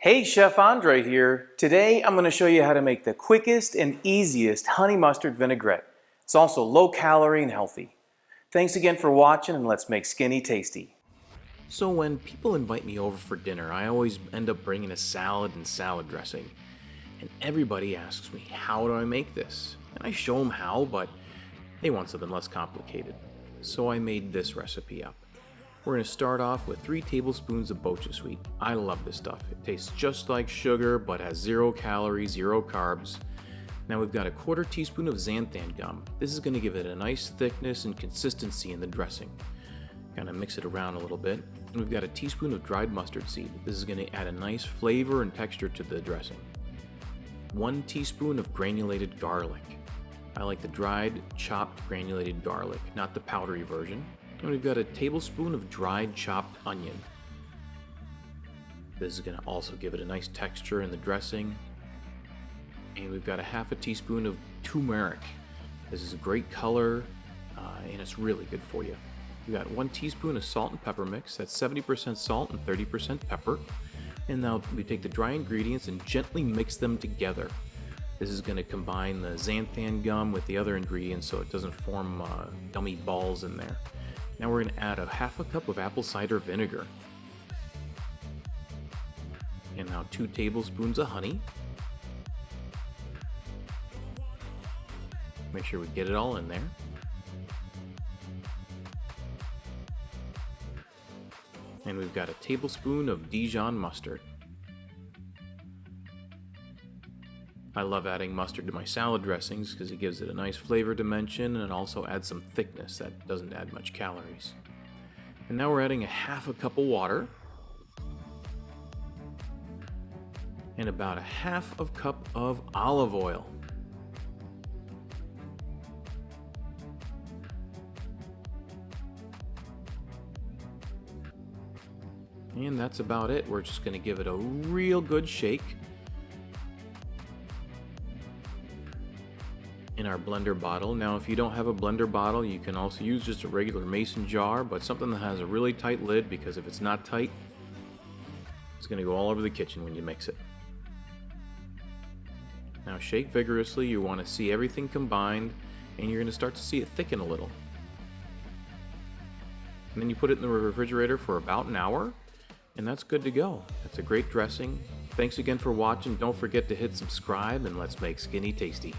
Hey, Chef Andre here. Today I'm going to show you how to make the quickest and easiest honey mustard vinaigrette. It's also low calorie and healthy. Thanks again for watching, and let's make skinny tasty. So when people invite me over for dinner, I always end up bringing a salad and salad dressing. And everybody asks me, how do I make this? And I show them how, but they want something less complicated. So I made this recipe up. We're going to start off with 3 tablespoons of bocha sweet. I love this stuff. It tastes just like sugar, but has 0 calories, 0 carbs. Now we've got a 1/4 teaspoon of xanthan gum. This is going to give it a nice thickness and consistency in the dressing. Kind of mix it around a little bit. And we've got a teaspoon of dried mustard seed. This is going to add a nice flavor and texture to the dressing. 1 teaspoon of granulated garlic. I like the dried, chopped granulated garlic, not the powdery version. And we've got a tablespoon of dried chopped onion. This is going to also give it a nice texture in the dressing. And we've got a 1/2 teaspoon of turmeric. This is a great color and it's really good for you. We've got 1 teaspoon of salt and pepper mix. That's 70% salt and 30% pepper. And now we take the dry ingredients and gently mix them together. This is going to combine the xanthan gum with the other ingredients so it doesn't form gummy balls in there. Now we're going to add a 1/2 cup of apple cider vinegar. And now 2 tablespoons of honey. Make sure we get it all in there. And we've got a tablespoon of Dijon mustard. I love adding mustard to my salad dressings because it gives it a nice flavor dimension and it also adds some thickness that doesn't add much calories. And now we're adding a 1/2 cup of water and about a 1/2 cup of olive oil. And that's about it. We're just going to give it a real good shake. In our blender bottle. Now if you don't have a blender bottle, you can also use just a regular mason jar, but something that has a really tight lid, because if it's not tight, it's going to go all over the kitchen when you mix it. Now shake vigorously. You want to see everything combined, and you're going to start to see it thicken a little. And then you put it in the refrigerator for about an hour, and that's good to go. That's a great dressing. Thanks again for watching. Don't forget to hit subscribe, and let's make skinny tasty.